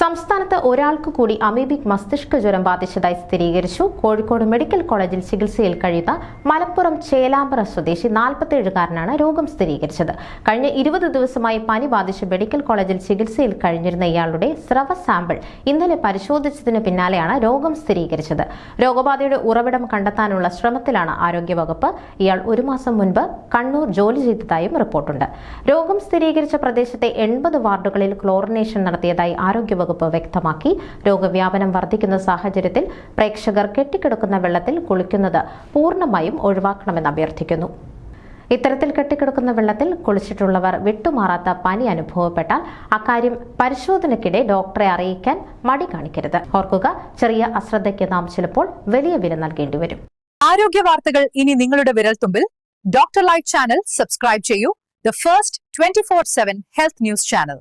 സംസ്ഥാനത്ത് ഒരാൾക്ക് കൂടി അമീബിക് മസ്തിഷ്ക ജ്വരം ബാധിച്ചതായി സ്ഥിരീകരിച്ചു. കോഴിക്കോട് മെഡിക്കൽ കോളേജിൽ ചികിത്സയിൽ കഴിയുന്ന മലപ്പുറം ചേലാമ്പ്ര സ്വദേശി 47-കാരനാണ് രോഗം സ്ഥിരീകരിച്ചത്. കഴിഞ്ഞ 20 ദിവസമായി പനി ബാധിച്ച് മെഡിക്കൽ കോളേജിൽ ചികിത്സയിൽ കഴിഞ്ഞിരുന്ന ഇയാളുടെ സ്രവ സാമ്പിൾ ഇന്നലെ പരിശോധിച്ചതിന് പിന്നാലെയാണ് രോഗം സ്ഥിരീകരിച്ചത്. രോഗബാധയുടെ ഉറവിടം കണ്ടെത്താനുള്ള ശ്രമത്തിലാണ് ആരോഗ്യവകുപ്പ്. ഇയാൾ 1 മാസം മുൻപ് കണ്ണൂർ ജോലി ചെയ്തതായും റിപ്പോർട്ടുണ്ട്. രോഗം സ്ഥിരീകരിച്ച പ്രദേശത്തെ 80 വാർഡുകളിൽ ക്ലോറിനേഷൻ നടത്തിയതായി ആരോഗ്യവകുപ്പ് വ്യക്തമാക്കി. രോഗവ്യാപനം വർദ്ധിക്കുന്ന സാഹചര്യത്തിൽ പ്രേക്ഷകർ കെട്ടിക്കിടക്കുന്ന വെള്ളത്തിൽ കുളിക്കുന്നത് പൂർണ്ണമായും ഒഴിവാക്കണമെന്ന് അഭ്യർത്ഥിക്കുന്നു. ഇത്തരത്തിൽ കെട്ടിക്കിടക്കുന്ന വെള്ളത്തിൽ കുളിച്ചിട്ടുള്ളവർ വിട്ടുമാറാത്ത പനി അനുഭവപ്പെട്ടാൽ അക്കാര്യം പരിശോധനയ്ക്കിടെ ഡോക്ടറെ അറിയിക്കാൻ മടി കാണിക്കരുത്. ഓർക്കുക, ചെറിയ അശ്രദ്ധയ്ക്ക് നാം ചിലപ്പോൾ വലിയ വില നൽകേണ്ടി വരും. ആരോഗ്യ വാർത്തകൾ ഇനി നിങ്ങളുടെ വിരൽത്തുമ്പിൽ. ഡോക്ടർ ലൈവ് ചാനൽ സബ്സ്ക്രൈബ് ചെയ്യൂ. The first 24/7 health news channel.